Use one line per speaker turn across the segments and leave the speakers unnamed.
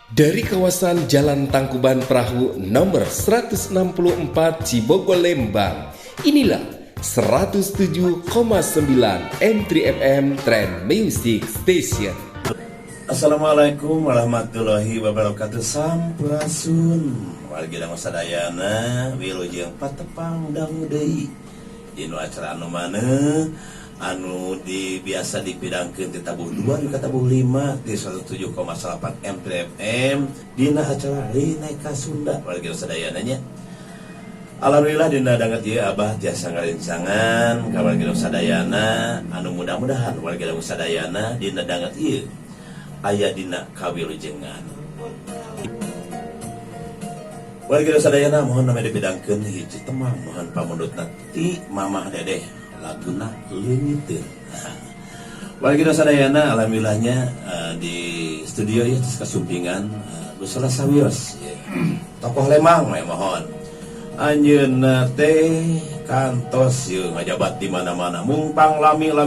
Dari kawasan Jalan Tangkuban Perahu nomor 164 Cibogor Lembang, inilah 107,9 M3FM Trend Music Station.
Assalamualaikum warahmatullahi wabarakatuh. Sampurasun warga dama sadayana wilujeng patepang dangu deui dinu acara anu maneh anu biasa dipidangkeun ti tabuh 2 ka tabuh 5 di 107,8 M3FM dina acara Rineka Sunda warga sadayana nya. Alhamdulillah dina danget ieu Abah tiasa ngarencangan ka warga sadayana anu mudah-mudahan warga sadayana dina danget ieu aya dina kawilujengan. Warga sadayana mohon nama dipidangkeun hiji temang mohon pamundutna ti Mamah Dedeh laguna leungiteun. Warga sadayana alhamdulillahnya di studio ya terus kasumpingan Gusula Sawios tokoh Lembang mohon anjeunna teh kantos ieu ngajabat di mana-mana mung panglamina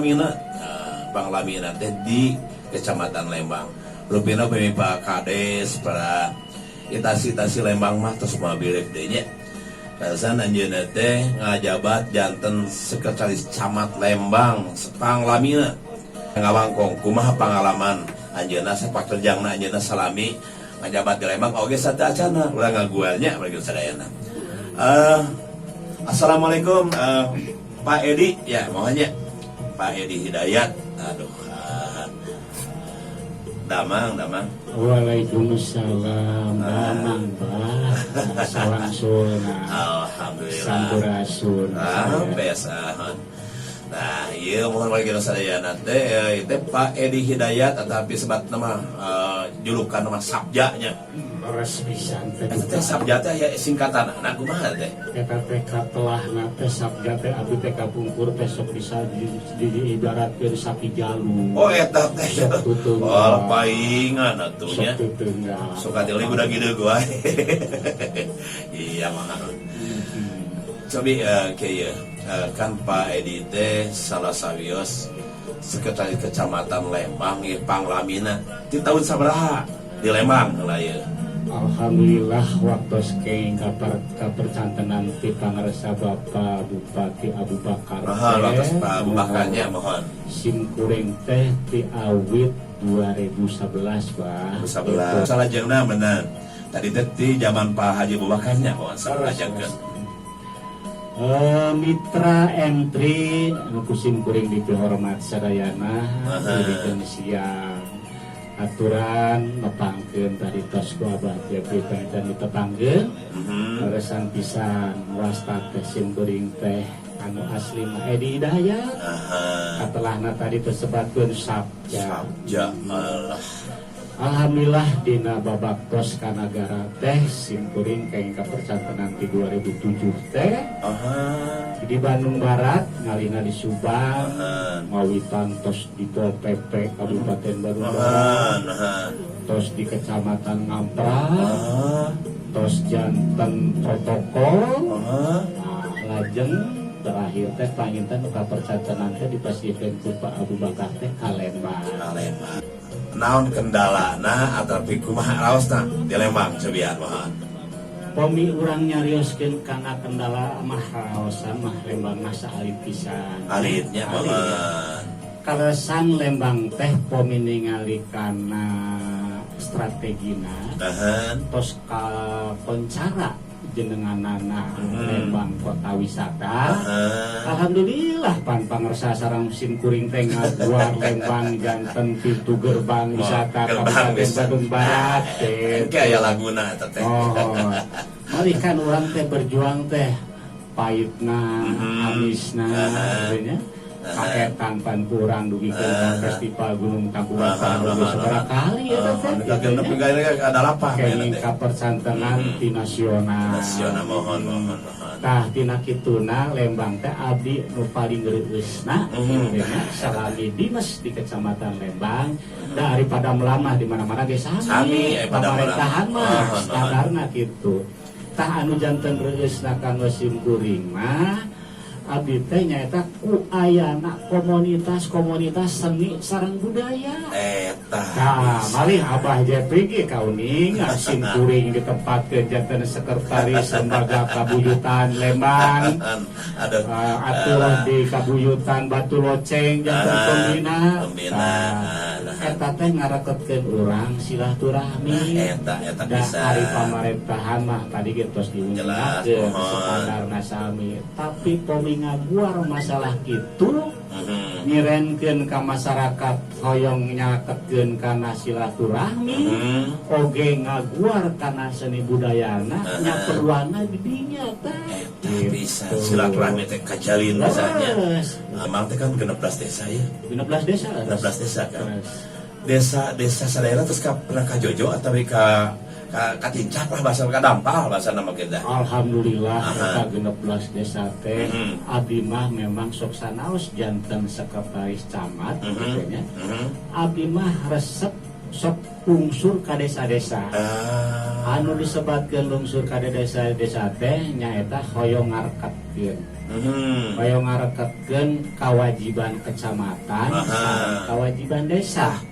panglamina teh di Kecamatan Lembang. Rupina pemimpa kades para itasi Lembang mah terus mobil FD-nya. Kasan anjeunna teh ngajabat janten sekretaris camat Lembang Panglamina. Ngawangkong kumaha pengalaman anjeunna sapakerjangna anjeunna salami ngajabat di Lembang oge satacana urang ngagualnya bagi sadayana. Assalamualaikum Pak Edi ya mohonnya Pak Edi Hidayat. Aduh Damang.
Waalaikumsalam. Damang, Pak. Salangsulna.
Alhamdulillah.
Sampurasun.
Pesan. Nah, iya mohon warga sadayana teh itu Pak Edi Hidayat tapi sebat nama julukan nama Sabjanya.
Res pisan teh.
Teh Sabja teh ya singkatan. Nah, kumaha teh?
Eta teh katelahna teh Sabja teh abdi teh kapungkur teh sok bisa diibaratkeun sapi jalu.
Oh eta teh. Oh paingan atunya.
Sok tutunggal.
Sok atelih budak gideug wae. Iya mah. Cobi kayak kan Pak Edi teh salah sawios sekretaris Kecamatan Lembang Panglamina di tahun sabaraha di Lembang lah ya.
Alhamdulillah waktu skeng kapercantenan ti pangarsa Bapak Bupati Abu Bakar.
Waktu Pak Abu Bakarnya mohon.
Sim kuring teh ti awit 2011 Pak.
2011. Salah jengna bener. Tadi teh ti zaman Pak Haji Abu Bakarnya mohon salah jengkeun.
Mitra M3 anu kusim kuring dipihormat sadayana diberikan siang aturan nepangkeun tadi tos ku Abah teh dan ditepangkeun resan pisan wasta teh sim kuring teh anu asli mah Edi Hidayat katelahna tadi tersebatkeun Sabja. Alhamdulillah dina babak tos ka nagara teh sim kuring kaeng kapercantenan di 2007 teh di Bandung Barat ngalina di Subang ngawitan tos di Pol PP Kabupaten Bandung Barat tos di Kecamatan Ngamprah tos janten protokol lajeng terakhir teh panginten kapercantenan teh dipasiekeun ku Pak Abu Bakar teh ka Lembang.
Naon kendalana atapi kumaha raosna di Lembang cobian mohon.
Pomi urang nyarioskeun kana kendala mah raosan mah Lembang mah saalit pisan.
Alitnya mohon.
Kalesan Lembang teh pomi ningali kana strategina. Tos ka koncara jenenganana Lembang kota wisata. Alhamdulillah pan pangersa sareng sim kuring teh ngaguar Lembang janten pintu gerbang wisata Kabupaten Bandung Barat teh.
Engke aya laguna eta teh.
Mari kan urang teh berjuang teh pahitna, amisna nya. Kaketan pan kurang dugikeun festival Gunung Tangkuban Perahu sabaraha kali eta teh.
Genep ada lapah
kenging kapercantenan ti nasional.
Nasional mohon.
Tah tina kituna Lembang teh abdi nu paling reueusna salami dinas di Kecamatan Lembang daripada melamah di mana-mana ge sami pamerintahan mah standarna kitu. Tah anu janten reueusna kanggo sim kuring mah abdi teh nyaeta ku ayana komunitas seni sareng budaya.
Eta.
Nah, malih Abah Jepri ge kauning simkuring ditempatkeun janten sekretaris lembaga kabuyutan Lembang. Atuh di kabuyutan Batu Loceng janten pembina. Eta teh ngaraketkeun urang silaturahmi.
Eta bisa.
Dari pamerintahan mah tadi geus diungkapkeun sadarna sami. Tapi pomi ngaguar masalah kitu nyirenkeun ka masyarakat hoyong nyaketkeun kana silaturahmi oge ngaguar kana seni budayana nya perluana di dinya teh.
Bisa silaturahmi teh kajalin misalnya. Mang teh kan 16 desa ya.
16 desa.
16 desa kan. Desa sadaya terus pernah ka Jojo atau ka tincak lah bahasa ka dampal bahasa nama kita.
Alhamdulillah kita 16 desa teh abdi mah memang sok sanaos janten sekretaris camat gitu nya. Abdi mah resep sok lungsur ka desa-desa. Anu disebatkeun lungsur ka desa-desa teh nyaeta hoyong ngareketkeun. Hoyong ngareketkeun kewajiban kecamatan, kewajiban desa.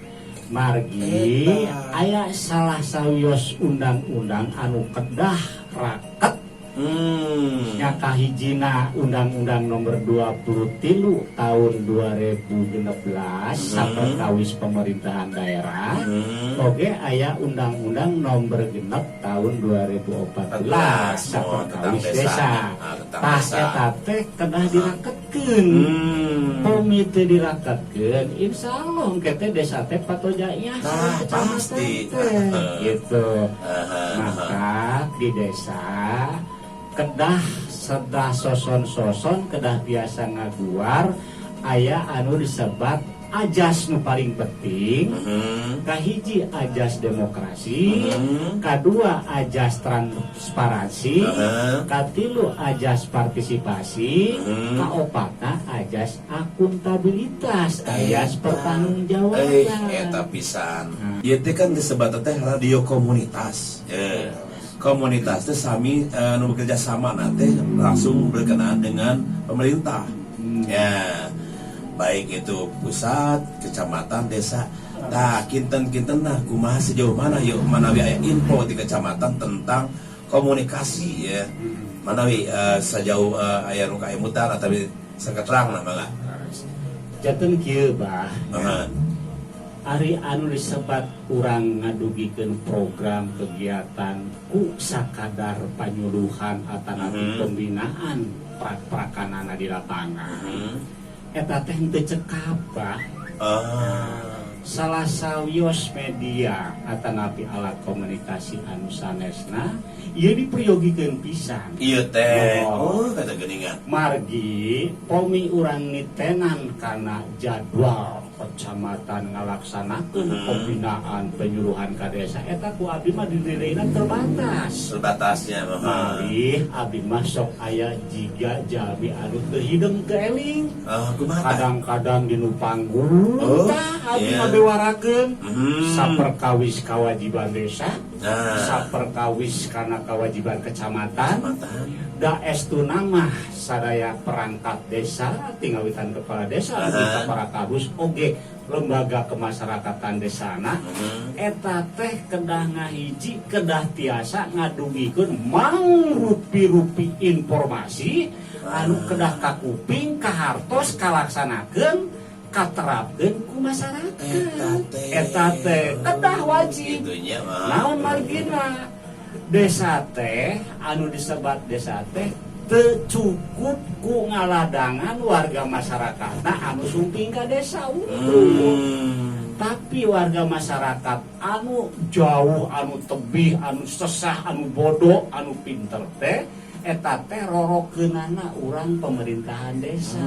Margi aya salah sawios undang-undang anu kedah raket nya kahijina Undang-Undang Nomor 23 Tahun 2016 saperkawis pemerintahan daerah. Oge aya Undang-Undang Nomor 6 Tahun 2014 saperkawis desa. Tah eta teh kedah diraketkeun. Komite diraketkeun insyaallah kete desa teh patojaiyah
pasti
gitu. Maka di desa kedah sedah soson-soson kedah biasa ngaguar aya anu disebat ajas nu paling penting. Kahiji ajas demokrasi, kadua ajas transparansi, katilu ajas partisipasi, kaopatna ajas akuntabilitas, ajas pertanggungjawaban.
Eta pisan. Ieu teh kan disebut teh radio komunitas. Komunitas teh sami nu bekerja sama nanti langsung berkenaan dengan pemerintah. Ya. Baik itu pusat, kecamatan, desa. Nah, kinten-kinten nah kumaha sejauh mana yuk manawi aya info di kecamatan tentang komunikasi ya. Manawi sejauh aya nu kaemutan atawi saketerang nah mangga.
Janten kieu bah. Ari anu disebat urang ngadugikeun program kegiatan ku sakadar panyuluhan atanapi pembinaan prakanana di lapangan. Eta teh teu cekap bah. Salah sawios media atanapi alat komunikasi anu sanesna ieu dipriyogikeun pisan.
Ieu teh kata geuningan.
Margi pomi urang nitenan kana jadwal kecamatan ngalaksanakeun pembinaan penyuluhan ka desa eta ku abdi mah didireina terbatas.
Terbatasnya
Mari abdi mah sok aya jiga jalmi anu teu hideung teu eling. Kadang-kadang dinu panggung tah abdi mah bewarakeun saperkawis kawajiban desa, saperkawis kana kewajiban kecamatan. Da estuna mah sadaya perangkat desa, tinggawitan kepala desa, para kabus oge lembaga kemasyarakatan desana. Eta teh kedah ngahiji kedah tiasa ngadugikeun mangrupi-rupi informasi anu kedah kakuping kahartos kalaksanakeun katerapkeun ku masyarakat. Eta teh kedah wajib. Naon margina? Desa teh anu disebat desa teh teu cukup ku ngaladangan warga masyarakat anu sumping ka desa tapi warga masyarakat anu jauh, anu tebih, anu sesah, anu bodoh, anu pinter teh eta teh rorokeunana urang pemerintahan desa.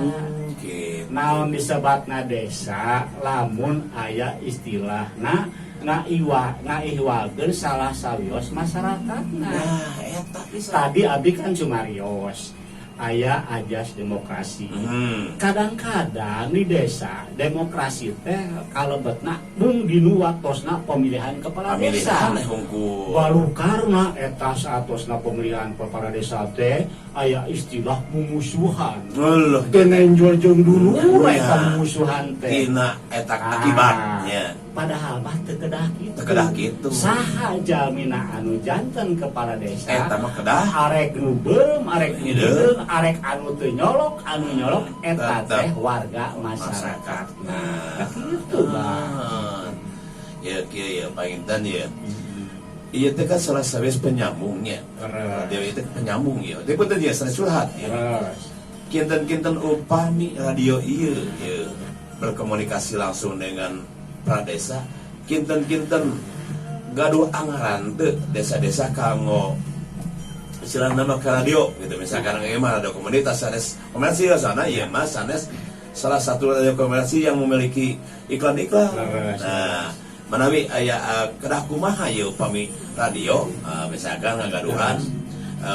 Naon disebatna desa lamun aya istilahna ngaihwakeun salah sawios masyarakatna. Tadi abdi kan cumarios. aya ajas demokrasi. Kadang-kadang di desa demokrasi teh kalebetna bung dinu waktosna pemilihan kepala desa. Baru karena eta saatosna pemilihan kepala desa teh aya istilah mumusuhan. Teu nenjol jeung dulu eta mumusuhan teh.
Tina eta akibatnya.
Padahal mah teu kedah kitu.
Teu kedah kitu.
Saha jalmina anu janten kepala desa
eta mah kedah
arek nu beureum, arek nu hideung, arek anu teu nyolok, anu nyolok eta teh warga masyarakat. Nah, kitu Bang.
Ya kieu ya panginten ya. Iya teh kan salah satu penyambungnya. Dia itu penyambung ya. Dia pun dia salah curhat ya. Kinten-kinten upami radio ieu berkomunikasi langsung dengan pradesa, kinten-kinten gaduh anggaran teu desa-desa kanggo istilahna mah radio gitu. Misalkan ieu mah radio komunitas sanes komersil sana ieu mah sanes salah satu radio komersil yang memiliki iklan-iklan. Nah, manawi aya kedah kumaha ieu upami radio misalkan ngagaduhan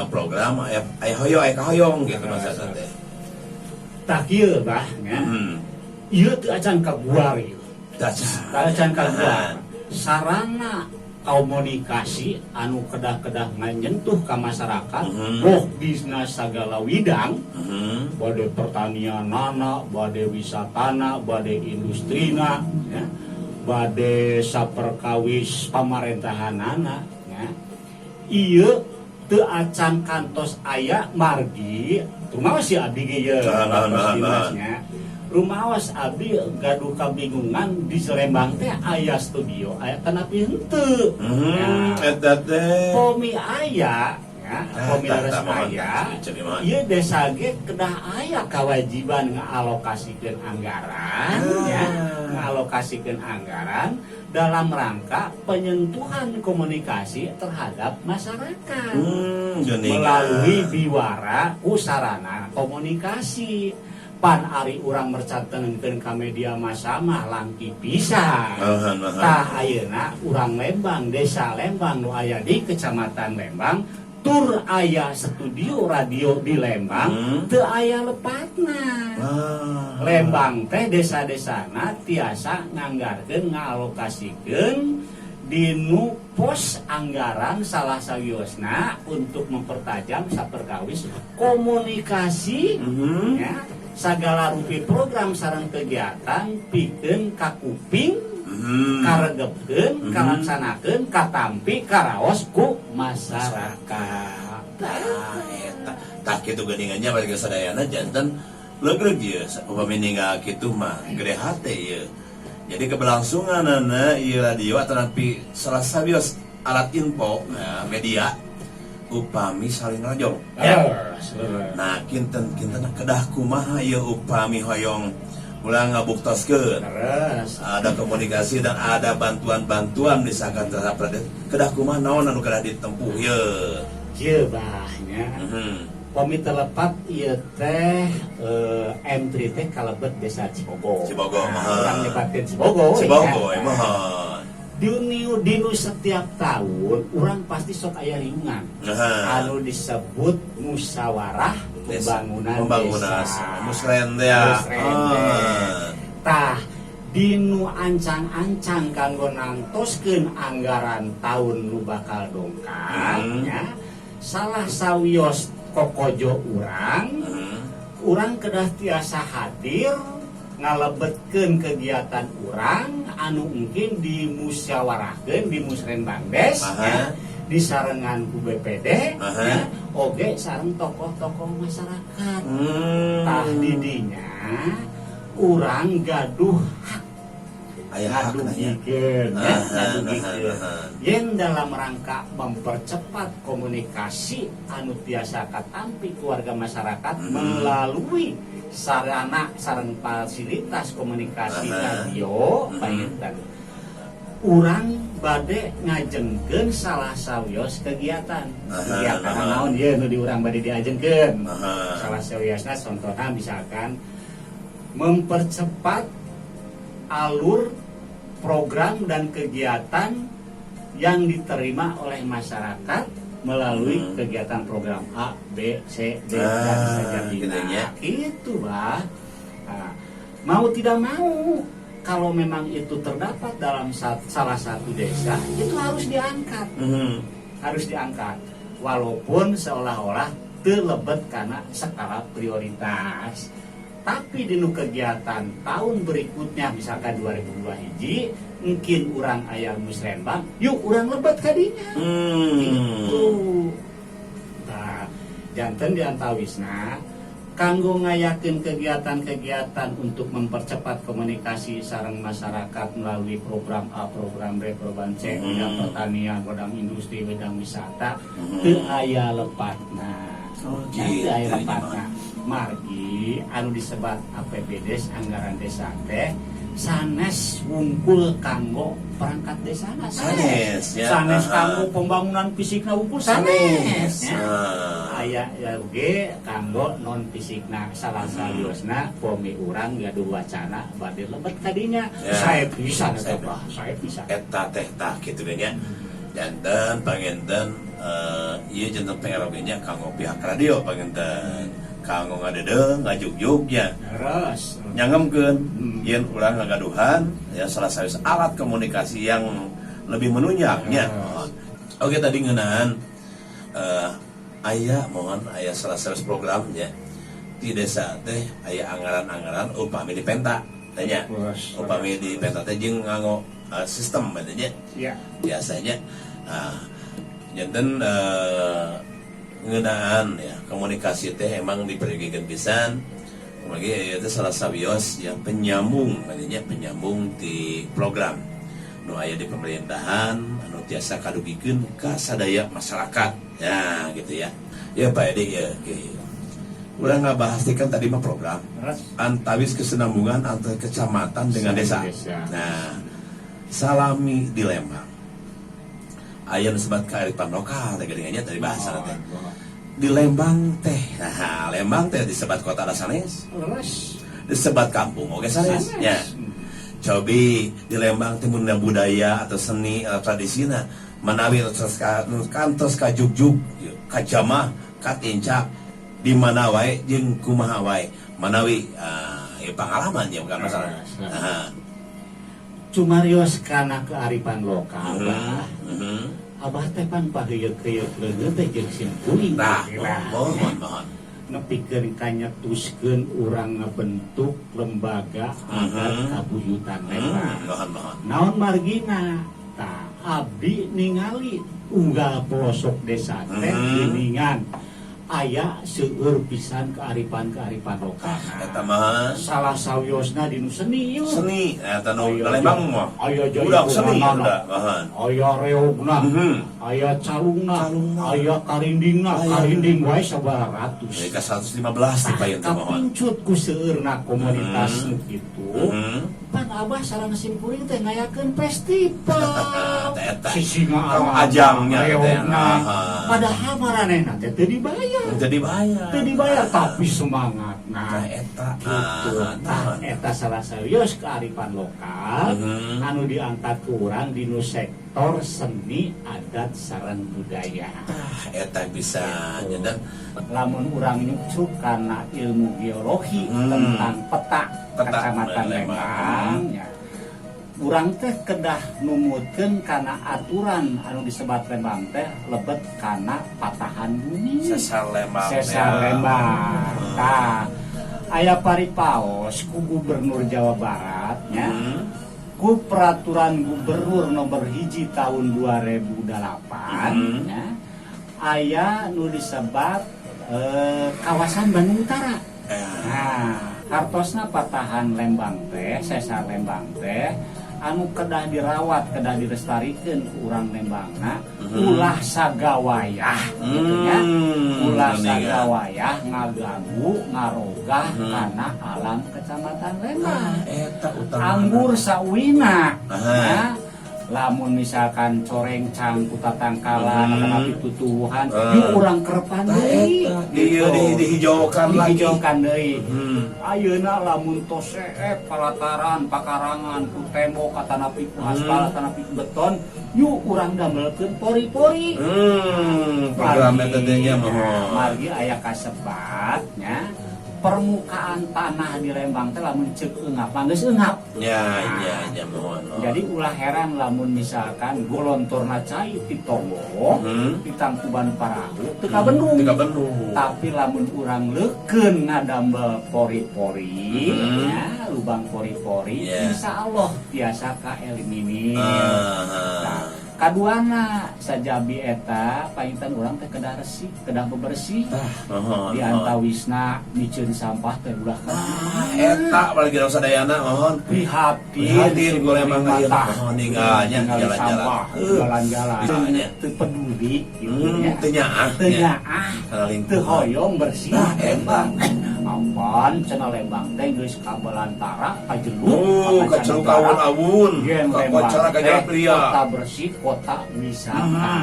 program aya hoyong aya kahoyong gitu maksudna teh.
Tah kieu bah nya. Ieu teu acan kaguar ieu. Acan kaguar. Sarana komunikasi anu kedah-kedah nganyentuh ka masyarakat, bisna sagala widang, bade pertanianana, bade wisatana, bade industrina, ya, bade saperkawis pamaréntahanana, ya. Ieu teu acan kantos aya margi, kumaha si abdi ge ye dinasnya. Rumawas abdi gaduh kabingungan di Lembang teh aya studio aya tanapi henteu.
Eta teh
Pomi aya ya, pomi leres aya. Ieu desa ge kedah aya kewajiban ngaalokasikeun anggaran ya, ngaalokasikeun anggaran dalam rangka penyentuhan komunikasi terhadap masyarakat melalui biwara usarana komunikasi. Pan ari urang mercatengeun ka media massa mah langki pisan. Tah ayeuna urang Lembang, desa Lembang nu aya di Kecamatan Lembang, tur aya studio radio di Lembang, teu aya lepatna. Lembang teh desa-desana tiasa nganggarkeun ngaalokasikeun dinu pos anggaran salah sawiosna untuk mempertajam saperkawis komunikasi ya. Sagala rupi program sareng kegiatan pikeun ka kuping, karegepkeun, kalaksanakeun, katampi, karaos ku masyarakat.
Tah kitu geuningannya bari sadayana janten legreg ieu upami ninggal kitu mah gede hate ieu. Jadi keberlangsunganana ieu radio tanapi salah sabios alat info media upami saling rajong ya. Nah kinten kedah kumaha ieu upami hoyong ulang ngabuktoskeun ada komunikasi dan ada bantuan-bantuan misalkan terhadap kedah kumaha naon anu kedah ditempuh
ieu bahnya pami telepat ieu teh M3 teh kalebet desa Cibogo urang nyebatkeun Cibogo mah Dinu setiap tahun orang pasti sok aya riungan anu disebut musyawarah pembangunan desa musrendea. Tah dinu ancang-ancang kanggo nangtoskeun anggaran tahun nu bakal dongkang ya, salah sawios kokojo urang kedah tiasa hadir ngalebetkeun kegiatan urang anu mungkin dimusyawarahkeun di Musrenbang Des ya, disarengan ku BPD ya, oge sareng tokoh-tokoh masyarakat. Tah didinya urang gaduh hak yen dalam rangka mempercepat komunikasi anu tiasa katampi keluarga masyarakat melalui sarana sareng fasilitas komunikasi radio panginten urang bade ngajengkeun salah sawios kegiatan naon ieu nu di urang bade diajengkeun salah sawiosna contohna misalkan mempercepat alur program dan kegiatan yang diterima oleh masyarakat melalui kegiatan program A, B, C, D dan sebagainya. Itu, Bah. Nah, mau tidak mau, kalau memang itu terdapat dalam salah satu desa, itu harus diangkat. Harus diangkat. Walaupun seolah-olah terlebet karena skala prioritas. Tapi di kegiatan tahun berikutnya, misalkan 2002 hiji, mungkin orang aya Musrembang, yuk orang lebet kadinya. Gitu. Nah, janten diantawisna kanggo ngayakeun kegiatan-kegiatan untuk mempercepat komunikasi sareng masyarakat melalui program A, program B, program C, bidang pertanian, bidang industri, bidang wisata, teu aya lepatna. Teu aya lepatna. Margi anu disebat APBDes anggaran desa teh sanes wungkul kanggo perangkat desa sanes kanggo pembangunan fisikna wungkul sanes aya ge kanggo non fisikna salah saliosna pomi urang gaduh wacana bade lebet kadinya saya bisa
eta teh tah kitu nya janten panginten ieu janten PRB-nya kanggo pihak radio panginten kanggo ngadedeng ngajuk-jugnya
terus
nyangemkeun yen urang ngagaduhan ya salah satu alat komunikasi yang lebih menunjangnya. Oke tadi ngeunaan aya salah satu programnya di desa teh aya anggaran-anggaran upami di penta tanya upami di penta teh jeung nganggo sistem katanya ya biasanya janten ngeunaan ya komunikasi teh emang dipergikan pisan lagi itu salah sabios yang penyambung katanya penyambung di program nu aya di pemerintahan anu tiasa kadugikeun ka sadaya masyarakat ya gitu ya ya Pak Edi ya urang ngabahas kan tadi mah program antawis kesenambungan antara kecamatan dengan desa. Nah salami di Lembang aya disebut kearifan lokal teh geuningannya tadi bahasa teh. Di Lembang teh. Nah, Lembang teh disebut kota sanes. Disebut kampung oge sanes. Ya. Cobi di Lembang teh mun budaya atau seni atau tradisina manawi kantos ka jugjug, ka jamah, ka tincak di mana wae jeung kumaha wae manawi pengalaman ya bukan masalah.
Cumarios kana kearifan lokal abah teh pan paheuyeuh-heuyeuh leungeut teh jeung simkuring
mohon
nepikeun kanyetuskeun urang ngabentuk lembaga adat kabuyutan Lembang. Naon margina tah abdi ningali unggal pelosok desa teh geuningan aya seueur pisan kearifan lokal.
Eta mah
salah sawiosna dinu seni yeuh.
Seni eta nu Lembang mah.
Aya
budak seni ada.
Aya reogna, aya calungna, aya karindingna, karinding wae sabaraha ratus.
Ka 115 dipayeun teh mohon.
Kapincut ku seueurna komunitas nu kitu. Pan abah sareng simkuring teh ngayakeun festival. Sisinga
ajangnya teh.
Padahal maranehna teh teu dibayar. Teu dibayar tapi semangat. Nah eta gitu. Nah eta salah sawios kearifan lokal anu diangkat ku urang dinu sektor seni adat sareng budaya.
Eta bisa nyedak
lamun urang nyucuk kana ilmu geologi tentang peta Kecamatan Lembang ya. Urang teh kedah numutkeun kana aturan anu disebat Lembang teh lebet kana patahan bumi
Sesar Lembang.
Tah aya paripaos ku Gubernur Jawa Barat nya. Ku peraturan Gubernur nomor 1 tahun 2008 ya. Aya nu disebat kawasan Bandung Utara. Nah, hartosna patahan Lembang teh, sesar Lembang teh anu kedah dirawat, kedah dilestarikeun ku urang Lembangna, ulah sagawayah gitu nya. Ulah sagawayah ngagagu, ngarogah kana alam Kecamatan Lembang.
Eta utama
anggur sawina ya. lamun misalkan coreng cang kuta tangkalan tapi tutuhan yuk urang kerepan deui
dihijaukan
deui ayeuna lamun tos palataran pakarangan ku tembok atanapi ku aspal atanapi ku beton yuk urang damelkeun pori-pori
program eta teh nya
margi aya kasebatnya permukaan tanah di Lembang teh lamun ceuk eungap geus eungap.
Ya mohon.
Jadi ulah heran lamun misalkan golontorna cai ti Togo, di Tangkuban Parahu teu kabendung. Tapi lamun urang leukeun ngadambel pori-pori, ya, lubang pori-pori, insyaallah tiasa kaeliminir. Kaduana sajabi eta painten urang teh kedah resik, kedah bebersih. Di antawisna miceun sampah teh ulah
eta balik dina sadayana mohon prihatin golembang ieu ninggalnya jalan-jalan
teu peduli kitu nya
teu nyaah
teu hoyong bersih Lembang ampun cenah Lembang teh geus kabelantara kajeluk
kaceluk awun-awun kacorak ka jalan pria
kota bersih kota wisata.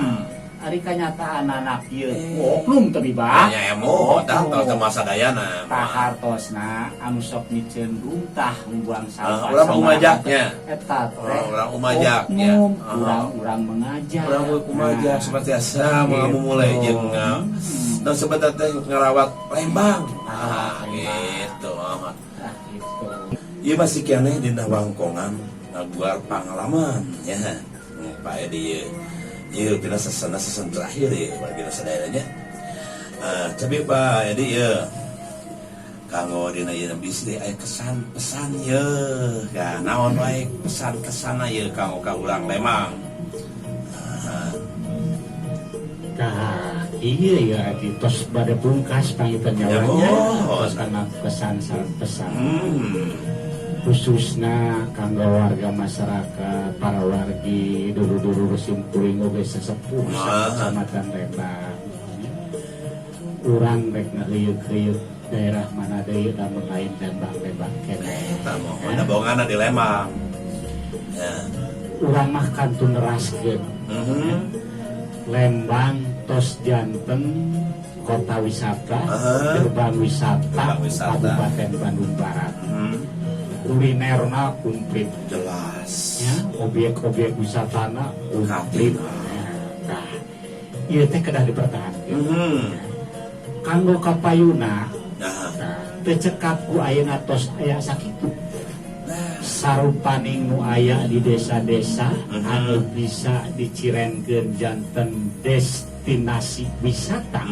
Ari kanyataan anak ieu oknum teu bibah.
Ya emo tah teu masa dayana.
Tah hartosna anu sok miceun runtah membuang sampah.
Urang umajaknya.
Eta teh.
Urang umajaknya.
Urang mengajak.
Urang kumajak seperti asa mulai jeung dan sebentar teh ngarawat Lembang. Gitu.
Gitu.
Ieu masih keneh dina wangkongan ngaguar pangalaman ya. Pak Edi ieu kira sesana terakhir ya bagi saudaranya. Tapi Pak Edi ya kanggo dina ieu bisnis aya kesan pesan ye ka naon wae pesan kesana ye kanggo ka urang Lembang.
Iya ya di tos bade pungkas pangitan nyawanya tos kana kesan pesan khususna kanggo warga masyarakat para wargi dulu-dulu simpuling oge sesepuh Kecamatan Lembang urang rek ngariuk-riuk daerah mana deui lamun lain Lembang keneh
eta mohon bongana di Lembang ya
urang mah kantun neraskeun Lembang tos janten kota wisata gerbang wisata Kabupaten Bandung Barat kulinerna komplit
jelas
ya objek-objek wisatana komplit nah ieu teh kedah dipertahankeun kanggo kapayuna teu cekap ku ayeuna tos aya sakitu sarupaning nu aya di desa-desa anu bisa dicirenkeun janten destinasi wisata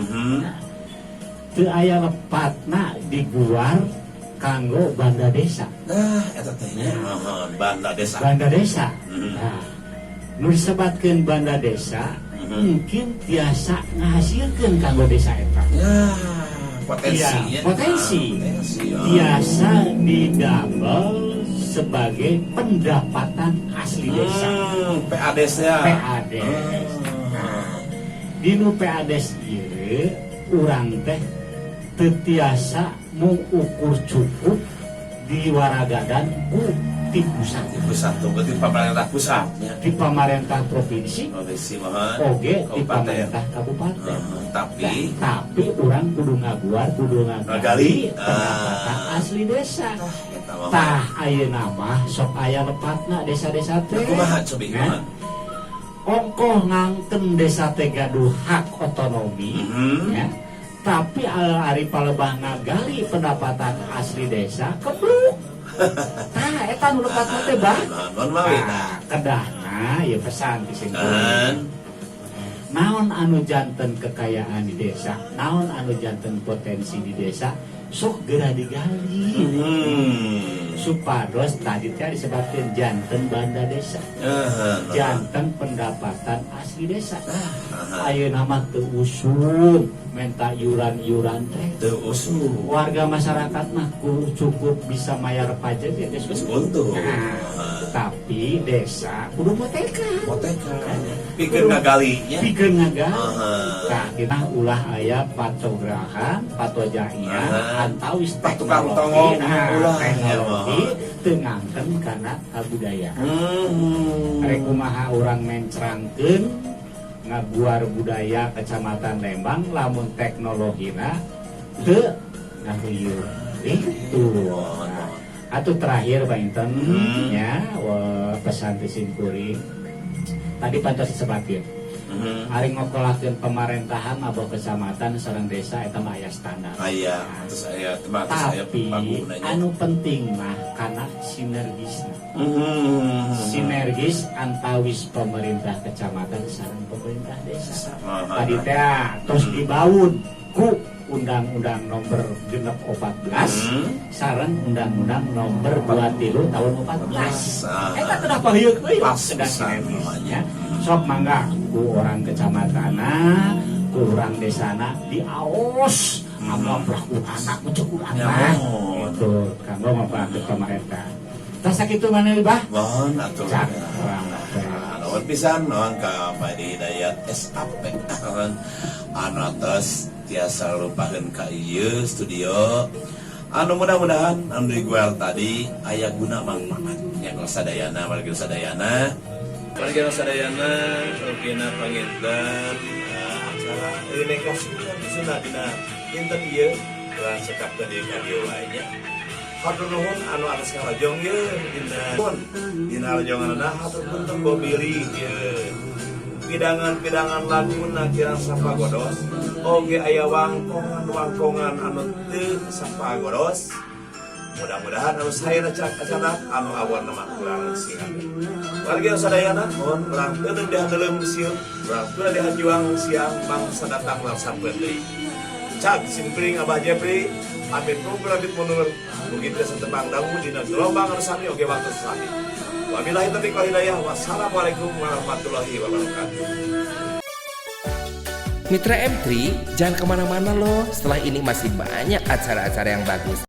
teu aya lepatna diguar kanggo banda desa.
Eta teh nya banda desa.
Nah, nu disebatkeun banda desa mungkin tiasa ngahasilkeun kanggo desa eta.
Ya, potensi.
Tiasa didamel sebagai pendapatan asli desa.
PADES ya.
PADES. Dinu PADES ieu urang teh teu tiasa mengukur cukup di waragadan ti pusat.
Berarti pemerintah pusat
di pemerintah provinsi oge di pemerintah kabupaten. Tapi urang kudu ngaguar kudu ngagali pendapatan asli desa. Tah ayeuna mah sok aya lepatna desa-desa teh.
Kumaha cobi
Ongkoh ngangken desa teh gaduh hak otonomi ya. Tapi ari palebah ngagali pendapatan asli desa kebluk. Tah eta nu lepatna teh bah. Kedahna ieu pesan di sini. Naon anu janten kekayaan di desa, naon anu janten potensi di desa, sok geura digali. Supados tadi teh disebutkeun janten banda desa. Janten pendapatan asli desa. Ayeuna mah teu usum menta iuran-iuran teh.
Teu usum.
Warga masyarakat mah cukup bisa mayar pajak ya geus
untung.
Tapi desa kudu hipoteka.
Pikeun ngagalinya.
Pikeun ngagali. Tah kita ulah aya patograhan, patojahian, antawis teknologi. tengangken karena kabudayaan. Rek kumaha urang mencerangkeun ngaguar budaya Kecamatan Lembang lamun teknologina teu ngahuyeuh itu. Atuh terakhir Pak Inten nya pesan ti simkuring tadi pantos disebatkeun. Ari ngokolakeun pemerintahan aboh kecamatan sareng desa eta mah aya standar.
Aya, terus aya tematis aya
Tapi anu penting mah kana sinergisna. Sinergis antawis pemerintah kecamatan sareng pemerintah desa. Tadi teh terus dibaun ku Undang-Undang nomor 14 sareng Undang-Undang nomor 23 tahun 14. Eta kenapa heuh euy sedang sinergisnya. Sok mangga ku orang kecamatan, ku orang desana diaos sama pelaku anak mencukur anak itu kanggo membantu pemerintah. Tas sakitu mana Bah?
Mohon atuh.
Nuhun
pisan nuhun ka Badi Hidayat SAP. Anu atas tiasa lupakeun ka ieu studio. Anu mudah-mudahan anu diguel tadi aya guna manfaat nya sadayana warga sadayana. Warga sadayana rupina panginten acara renegasian sunah dina dinten ieu urang sekapkeun di radio lainnya. Hatur nuhun anu atas ngalajong ye dina lajonganna hatur punten bobiri ye. Pidangan-pidangan laguna kirang sapagodos oge aya wangkongan anu teu sapagodos. Mudah-mudahan anu saena acanak anu awan mah kurang singan. Warga sadayana mohon urang teu dihandeuleum sieup, urang teu dihajuang siang bangsa datang larsapeun deui. Cak simpring Abah Jepri pamit pulabit mundur mugi teu satebang dangu dina gelombang anu sami oge waktu sami. Wabillahi taufiq wal hidayah. Wassalamualaikum warahmatullahi wabarakatuh.
Mitra M3, jangan kemana-mana loh. Setelah ini masih banyak acara-acara yang bagus.